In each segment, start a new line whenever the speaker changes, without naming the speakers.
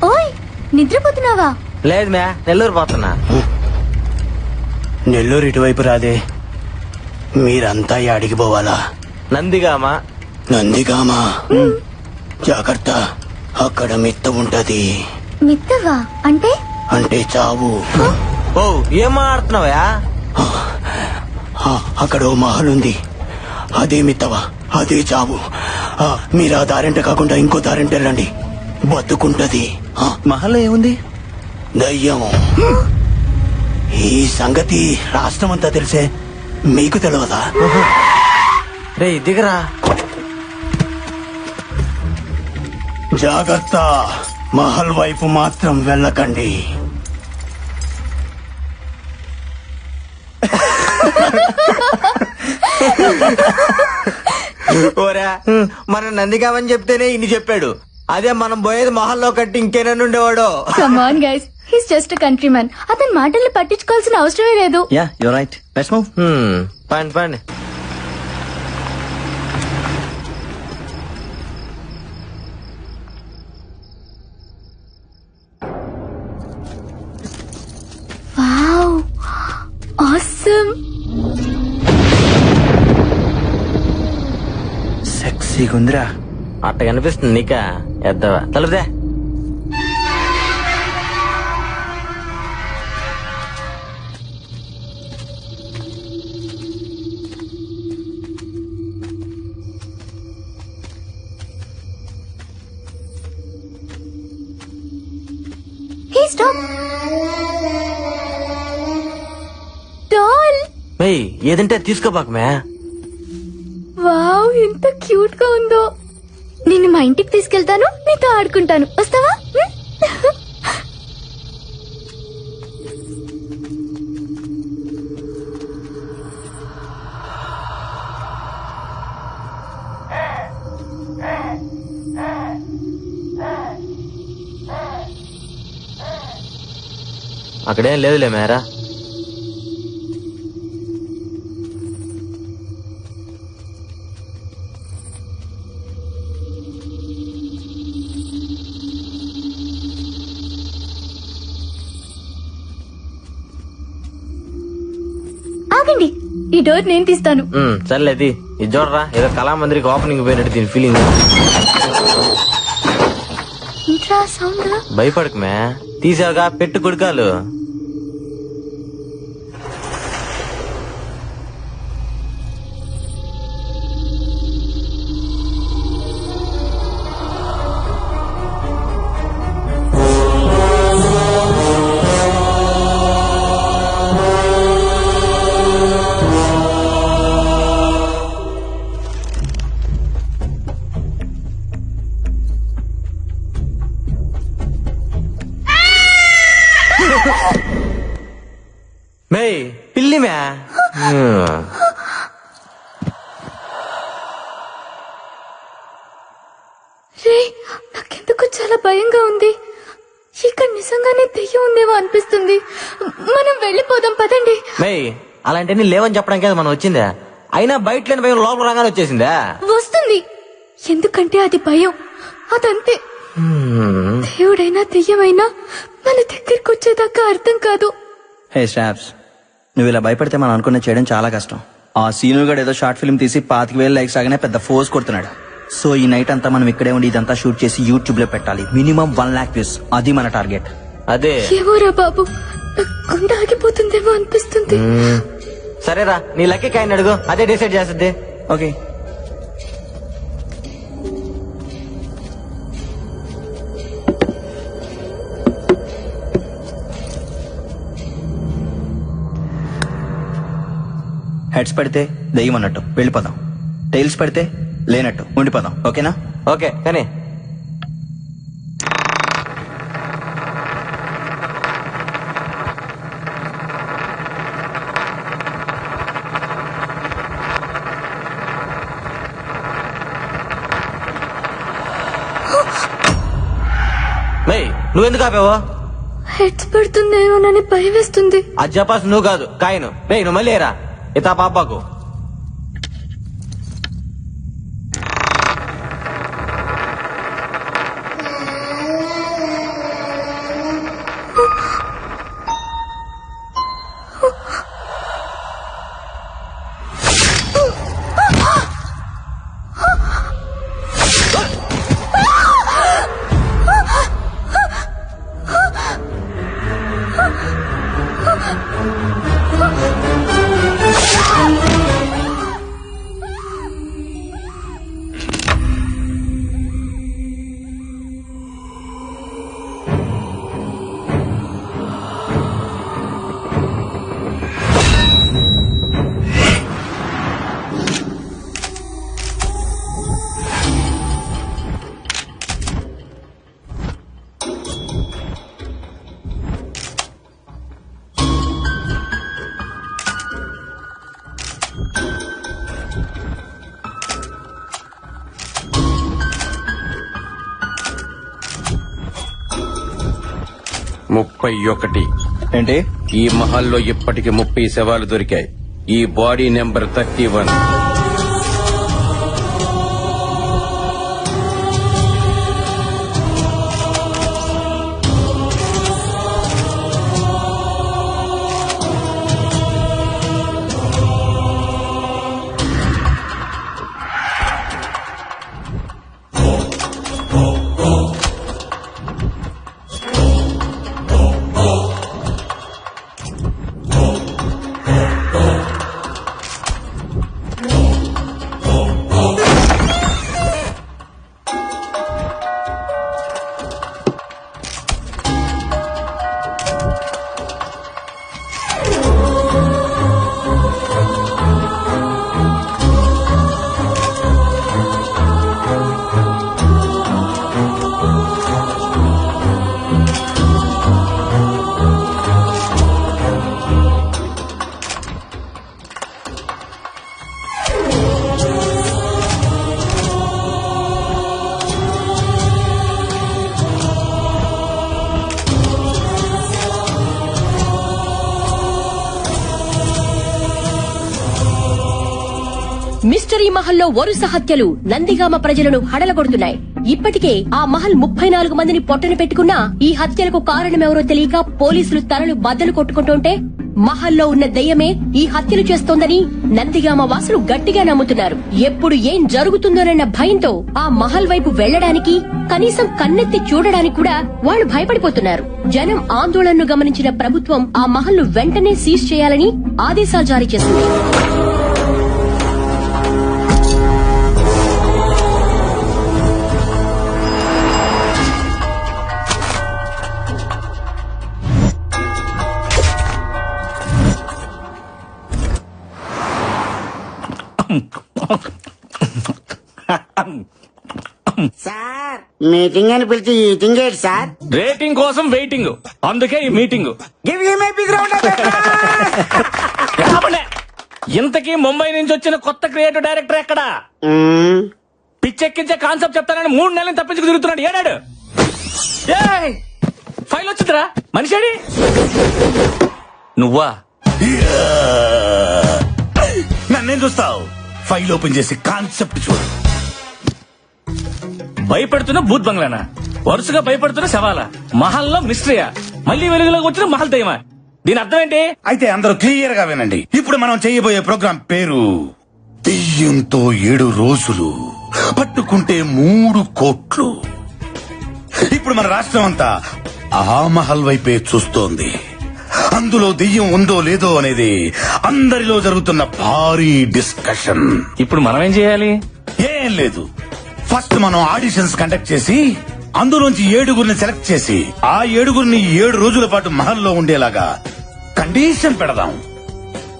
ఓయ్ నిద్రపోతున్నావా?
లేదు మ్యా, నెల్లూరు పోతున్నా.
నెల్లూరు ఇటువైపు రాదే, మీరంతా యాడికి పోవాలా?
నందిగామా.
నందిగామా? జాగ్రత్త, అక్కడ మిత్త ఉంటది.
మిత్తవా అంటే?
అంటే చావు.
ఓ ఏం మాట్లాడుతున్నావా?
అక్కడ ఓ మహల్ ఉంది, అదే మిత్తవా, అదే చావు. మీరు ఆ దారింట కాకుండా ఇంకో దారింట వెళ్ళండి, బతుకుంటది.
మహల్లో ఏముంది?
దయ్యం. ఈ సంగతి రాష్ట్రం అంతా తెలిసే, మీకు తెలియదా?
రే దిగరా.
జాగ్రత్త, మహల్ వైపు మాత్రం వెళ్ళకండి.
ఓరా, మనం నందిగామని చెప్తేనే ఇన్ని చెప్పాడు. అదే మనం పోయేది మహల్లో కట్టి ఇంకేనన్ను ఉండేవాడు.
Come on guys, he's just a country man. అతని మాటల్ని పట్టించుకోవాల్సిన అవసరమే లేదు.
Yeah you right, let's move.
పండి పండి.
Wow, awesome.
సెక్సీగా ఉందిరా.
అట్ట కనిపిస్తుంది నీకా? ఎద్దవా తలుపుదే.
హే స్టాప్. డాల్.
మేయ్ ఏదంటే తీసుకోబాక మే.
వావ్, ఎంత క్యూట్ గా ఉందో. నిన్ను మా ఇంటికి తీసుకెళ్తాను, నీతో ఆడుకుంటాను. వస్తావా?
అక్కడేం లేదులే మేరా.
ఆగండి, ఈ డోర్ నేను తీస్తాను.
సర్లేది. ఇది చూడరా, ఏదో కళామందిరికి ఓపెనింగ్ పోయినట్టు దీని ఫీలింగ్.
Intra sound.
భయపడకు మే, తీసావుగా, పెట్టు కుడికాలు. మే పిల్లి మే.
రే, నాకెందుకు చాలా భయంగా ఉంది. ఇక్కడ నిజంగానే దెయ్యం ఉందేమో అనిపిస్తుంది. మనం వెళ్ళిపోదాం పదండి.
మే అలాంటివన్నీ లేవని చెప్పడానికి కదా మనం వచ్చిందా? అయినా బయట లేని భయం లోపల రాగానే వచ్చేసిందా?
వస్తుంది, ఎందుకంటే అది భయం. అదంతే. దేవుడైనా దెయ్యమైనా మన దగ్గరికి వచ్చేదాకా అర్థం కాదు.
హే స్టాప్స్, నువ్వు ఇలా భయపడితే మనం అనుకున్న చేయడం చాలా కష్టం. ఆ సీను గడు ఏదో షార్ట్ ఫిల్మ్ తీసి 25,000 లైక్స్ ఆగానే పెద్ద ఫోర్స్ కొడుతున్నాడు. సో ఈ నైట్ అంతా మనం ఇక్కడే ఉండి ఇదంతా షూట్ చేసి యూట్యూబ్ లో పెట్టాలి. మినిమం 1 lakh వ్యూస్, అది మన టార్గెట్.
అదే
ఏమోరా బాబు, గుండె ఆగిపోతుందేమో అనిపిస్తుంది.
సరేరా, నీ లక్కీ కాయని అడుగు, అదే డిసైడ్ చేస్తుంది.
ఓకే, హెడ్స్ పెడితే దెయ్యం అన్నట్టు వెళ్ళిపోదాం, టైల్స్ పెడితే లేనట్టు ఉండిపోదాం. ఓకేనా?
ఓకే కానీ నువ్వెందుకు ఆపావు?
హెడ్స్ పడుతుందేమోనని భయం వేస్తుంది.
అది చెప్పాల్సి నువ్వు కాదు, కాయను. నువ్వు మళ్ళీ రా, ఇతా పాపాకు.
31.
ఏంటి?
ఈ మహల్లో ఇప్పటికి 30 శవాలు దొరికాయి. ఈ బాడీ నెంబర్ 31.
మిస్టరీ మహల్లో వరుస హత్యలు నందిగామ ప్రజలను హడలగొడుతున్నాయి. ఇప్పటికే ఆ మహల్ 34 మందిని పొట్టన పెట్టుకున్నా ఈ హత్యలకు కారణమెవరో తెలియక పోలీసులు తలలు బద్దలు కొట్టుకుంటుంటే మహల్లో ఉన్న దెయ్యమే ఈ హత్యలు చేస్తోందని నందిగామ వాసులు గట్టిగా నమ్ముతున్నారు. ఎప్పుడు ఏం జరుగుతుందోనన్న భయంతో ఆ మహల్ వైపు వెళ్లడానికి, కనీసం కన్నెత్తి చూడడానికి కూడా వాళ్లు భయపడిపోతున్నారు. జనం ఆందోళనను గమనించిన ప్రభుత్వం ఆ మహల్ను వెంటనే సీజ్ చేయాలని ఆదేశాలు జారీ చేసింది.
సార్ మీటింగ్ అని పిలిచి ఈటింగ్ ఏంటి సార్?
రేటింగ్ కోసం వెయిటింగ్, అందుకే ఈ meeting.
Give you my big round of
ఇంతకీ ముంబై నుంచి వచ్చిన కొత్త క్రియేటివ్ డైరెక్టర్ ఎక్కడా? పిచ్చెక్కించే కాన్సెప్ట్ చెప్తానని 3 నెలలు తప్పించుకు తిరుగుతున్నాడు. ఏడాడు ఫైల్ వచ్చిందిరా, మనిషి నువ్వా?
నన్నేం చూస్తావు? ఫైల్ ఓపెన్ చేసి కాన్సెప్ట్ చూడు.
భయపెడుతున్న భూత్ బంగ్లానా? వరుసగా భయపడుతున్న శవాల? మహల్లో మిస్టరీయా? మళ్ళీ వెలుగులోకి వచ్చిన మహల్ దయ్యమా? దీని అర్థం ఏంటి?
అయితే అందరూ క్లియర్ గా వినండి. ఇప్పుడు మనం చేయబోయే ప్రోగ్రాం పేరు దెయ్యంతో 7 రోజులు, పట్టుకుంటే 3 కోట్లు. ఇప్పుడు మన రాష్ట్రం అంతా ఆ మహల్ వైపే చూస్తోంది. అందులో దెయ్యం ఉందో లేదో అనేది అందరిలో జరుగుతున్న భారీ డిస్కషన్.
ఇప్పుడు మనం ఏం చేయాలి?
ఏం లేదు, ఫస్ట్ మనం ఆడిషన్స్ కండక్ట్ చేసి అందులోంచి 7గురిని సెలెక్ట్ చేసి ఆ 7గురిని 7 రోజుల పాటు మహల్లో ఉండేలాగా కండిషన్ పెడదాం.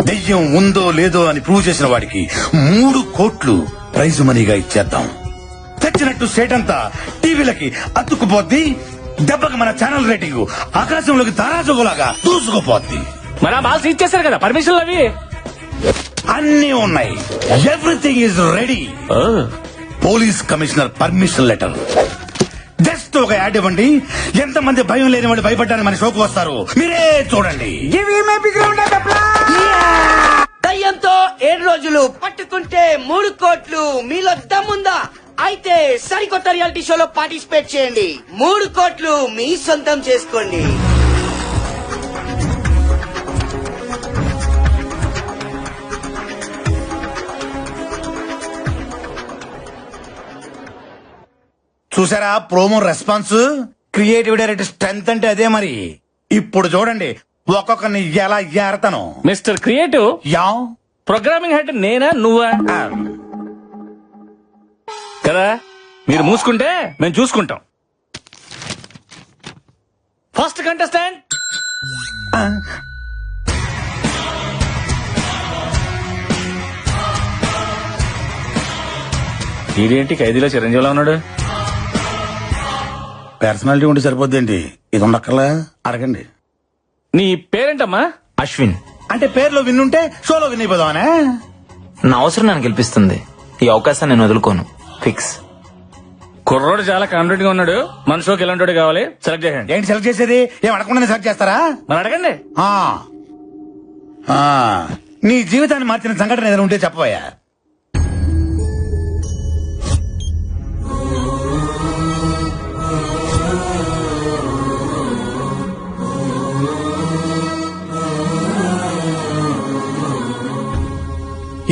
దెయ్యం ఉందో లేదో అని ప్రూవ్ చేసిన వాడికి 3 కోట్లు ప్రైజ్ మనీగా ఇచ్చేద్దాం. తెచ్చినట్టు స్టేట్ అంతా టీవీలకి అతుక్కుపోద్ది. దెబ్బకి మన ఛానల్ రేటింగ్ ఆకాశంలోకి తారాజుగులాగా దూసుకుపోద్ది.
మరి ఆ బాల్స్ ఇచ్చేసారు కదా పర్మిషన్లు, అవి
అన్నీ ఉన్నాయి. Everything is ready. Police commissioner permission letter. Just ఒక యాడ్ ఇవ్వండి. ఎంతమంది భయం లేని వాళ్ళు భయపడ్డానికి మన షోకు వస్తారు. మీరే చూడండి.
Give you my big round of
దయ్యంతో 7 రోజులు, పట్టుకుంటే 3 కోట్లు. మీలో దమ్ముందా? అయితే సరికొత్త రియాలిటీ షోలో పార్టిసిపేట్ చేయండి. 3 కోట్లు మీ సొంతం చేసుకోండి.
చూసారా promo response? Creative director strength అంటే అదే మరి. ఇప్పుడు చూడండి ఒక్కొక్కరిని ఎలా ఏరతాను.
Mister creative,
yeah
programming head నేనా నువ్వా? కదా, మీరు మూసుకుంటే మేము చూసుకుంటాం. ఫస్ట్ కంటెస్టెంట్ ఇదేంటి ఖైదీలో చిరంజీవిలో ఉన్నాడు?
పర్సనాలిటీ ఉంటే సరిపోద్దేంటి? ఇది ఉండక్కర్లా? అడగండి.
నీ పేరేంటమ్మా?
అశ్విన్.
అంటే పేరులో విన్నుంటే షోలో విన్ అయిపోదామనే?
నా అవసరం నన్ను గెలిపిస్తుంది. ఈ అవకాశాన్ని నేను వదులుకోను. ఫిక్స్.
కుర్రోడు చాలా కాన్ఫిడెంట్ గా ఉన్నాడు. మన షోకి ఎలాంటి కావాలి సెలెక్ట్ చేయండి.
ఏంటి సెలెక్ట్ చేసేది? ఏం అడగకుండా సెలెక్ట్ చేస్తారా?
మరి అడగండి.
ఆ. ఆ. నీ జీవితాన్ని మార్చిన సంఘటన ఏదైనా ఉంటే చెప్పబోయా.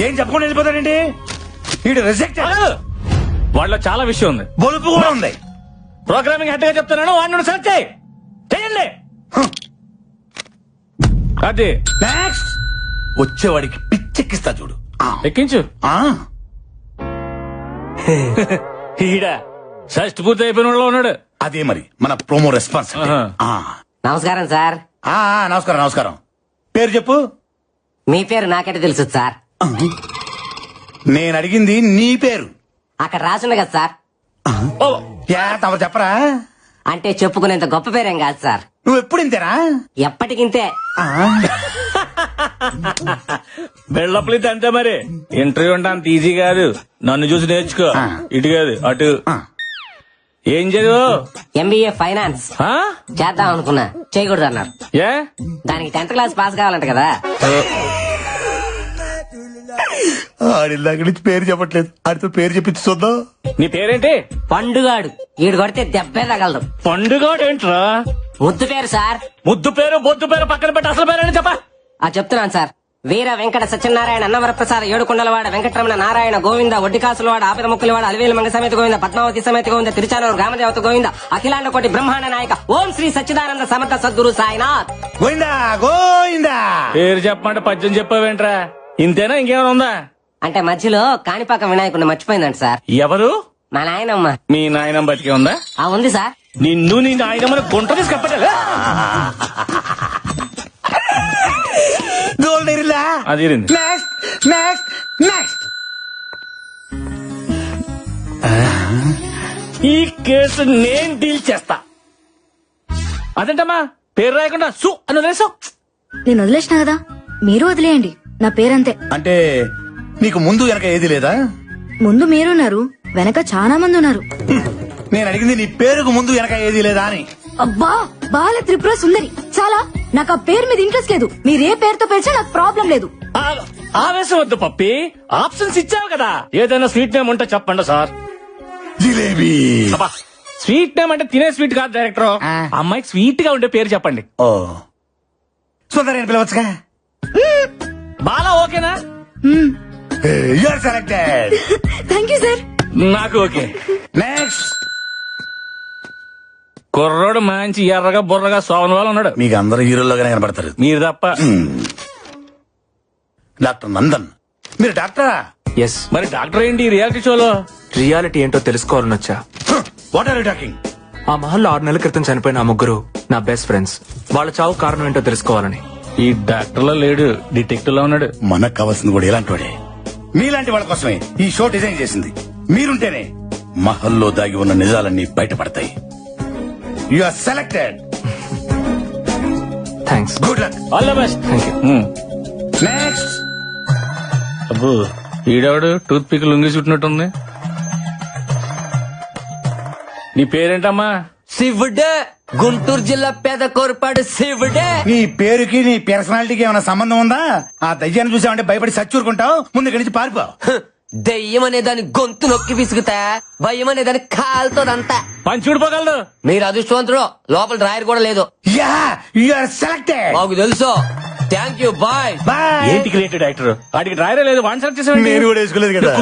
ఏం చెప్పకుండా వెళ్ళిపోతాడండి వీడు. రిజెక్ట్.
వాళ్ళలో చాలా విషయం ఉంది.
బొలుపు కూడా ఉంది.
ప్రోగ్రామింగ్ హెడ్ గా చెప్తున్నాను, వాడిని సెలెక్ట్ చేయండి. అది
నెక్స్ట్ వచ్చేవాడికి పిచ్చెక్కిస్తా చూడు.
ఎక్కించు. ఈడ షష్ట్ పూర్తి అయిపోయిన వాళ్ళు ఉన్నాడు.
అదే మరి మన ప్రోమో రెస్పాన్స్.
నమస్కారం సార్.
నమస్కారం నమస్కారం. పేరు చెప్పు.
మీ పేరు నాకైతే తెలుసు సార్.
నేను అడిగింది నీ పేరు.
అక్కడ రాసుండే కదా సార్.
తమరు చెప్పరా?
అంటే చెప్పుకునేంత గొప్ప పేరేం కాదు సార్.
నువ్వు ఎప్పుడు ఇంతేనా?
ఎప్పటికింతే.
బెళ్ళప్పలితే అంతే మరి. ఇంటర్వ్యూ అంటే అంత ఈజీ కాదు. నన్ను చూసి నేర్చుకో. ఇటు కాదు అటు. ఏం చదువు?
ఎంబీఏ ఫైనాన్స్ చేద్దాం అనుకున్నా, చేయకూడదు అన్నారు.
ఏ?
దానికి 10th క్లాస్ పాస్ కావాలంట కదా.
ఆడిల్లాక నుంచి పేరు చెప్పట్లేదు. ఆడితో పేరు చెప్పించి చూద్దాం.
నీ పేరేంటి?
పండుగాడు. ఈడు కొడితే దెబ్బే తగలదు.
పండుగాడు ఏంట్రా?
ముద్దు పేరు సార్.
ముద్దు పేరు బొద్దు పేరు పక్కన పెట్టి అసలు పేరేంటి చెప్పా.
చెప్తున్నాను సార్. వీర వెంకట సత్యనారాయణ అన్నవరప్రసాద ఏడుకొండలవాడ వెంకటరమణ నారాయణ గోవింద ఒడ్డికాసులవాడ ఆపిద ముక్కులవాడ అలివేలు మంగ సమేత గోవింద పద్మావతి సమేత గోవింద తిరుచానూరు గ్రామదేవత గోవింద అఖిలాండ కోటి బ్రహ్మాండ నాయక ఓం శ్రీ సచ్చిదానంద సమర్థ సద్గురు సాయినాథ్
గోవిందా గోవిందా.
పేరు చెప్పమంటే పద్యం చెప్పావేంట్రా? ఇంతేనా ఇంకేమైనా ఉందా?
అంటే మధ్యలో కాణిపాకం వినాయకుడిని మర్చిపోయిందంట సార్.
ఎవరు?
మా నాయనమ్మ.
మీ నాయనమ్మ బతికే ఉందా?
ఉంది సార్.
నిన్ను నీ నాయనమ్మని గుంట తీసి కప్పటలే. అది ఈ కేసు నేను డీల్ చేస్తా. అదేంటమ్మా పేరు రాయకుండా సు అని వదిలేసావు?
నేను వదిలేసిన కదా, మీరు వదిలేయండి. నా పేరంతే.
అంటే నీకు ముందు వెనక ఏది లేదా?
ముందు మీరున్నారు, వెనక చాలా మంది ఉన్నారు.
నేను అడిగింది నీ పేరుకు ముందు వెనక ఏది లేదా అని.
అబ్బా బాల త్రిపుర సుందరి. చాలా. నాకు ఆ పేరు మీద ఇంట్రెస్ట్ లేదు. మీరే పేరుతో పిలిచినా నాకు ప్రాబ్లం లేదు.
ఆవేశం వద్దు పప్పి, ఆప్షన్స్ ఇచ్చావు కదా. ఏదైనా స్వీట్ నేమ్ ఉంటే చెప్పండి సార్.
జిలేబీ.
స్వీట్ నేమ్ అంటే తినే స్వీట్ కాదు డైరెక్టర్. అమ్మాయికి స్వీట్ గా ఉండే పేరు చెప్పండి.
ఓ సుందరి పిలవచ్చుగా.
బాలా ఓకేనా?
You are selected.
Thank you sir.
నాకు ఓకే.
నెక్స్ట్.
కుర్రోడు మంచి ఎర్రగా బుర్రగా సోమన్ వాళ్ళు ఉన్నాడు.
మీకు అందరు హీరోల్లోగానే కనపడతారు.
మీరు తప్ప.
డాక్టర్ నందన్. మీరు డాక్టరా?
ఎస్.
మరి డాక్టర్ ఏంటి రియాలిటీ షోలో?
రియాలిటీ ఏంటో తెలుసుకోవాలని వచ్చా.
What are you talking?
ఆ మహల్లో 6 నెలల క్రితం చనిపోయిన ఆ ముగ్గురు నా బెస్ట్ ఫ్రెండ్స్. వాళ్ళ చావు కారణం ఏంటో తెలుసుకోవాలని.
ఈ డాక్టర్ లో లేడు, డిటెక్టివ్ లో ఉన్నాడు.
మనకు కావాల్సింది కూడా ఇలాంటి వాడే. మీలాంటి వాళ్ళ కోసమే ఈ షో డిజైన్ చేసింది. మీరుంటేనే మహల్లో దాగి ఉన్న నిజాలన్నీ బయటపడతాయి. You are selected.
Thanks.
Good luck.
All the best.
Thank you.
Next.
అబ్బో ఈడవాడు టూత్ పిక్ లొంగి చుట్టినట్టుంది. నీ పేరేంటమ్మా?
శివుడే. గుంటూరు జిల్లా పేద కోరపాడు శివుడే.
నీ పేరుకి నీ పర్సనాలిటీకి ఏమైనా సంబంధం ఉందా? ఆ దయ్యాన్ని చూసావంటే భయపడి సచ్చూరుకుంటావు. ముందు ఇక్కడి నుంచి పారిపో.
దెయ్యం అనే దాని గొంతు నొక్కి విసుగుతా, భయం అనే దాని కాలుతోదంతా.
పని చూడిపోగలదు.
మీరు అదృష్టవంతుడు. లోపల డ్రాయర్ కూడా లేదు.
Yeah you are selected.
మాకు తెలుసు. Thank you. బాయ్.
బాయ్.
ఏంటి క్రియేటివ్ డైరెక్టర్? వాడికి డ్రైవరే లేదు, వాడిని సెలెక్ట్ చేసాడు.
నేను కూడా వేసుకోలేదు కదా.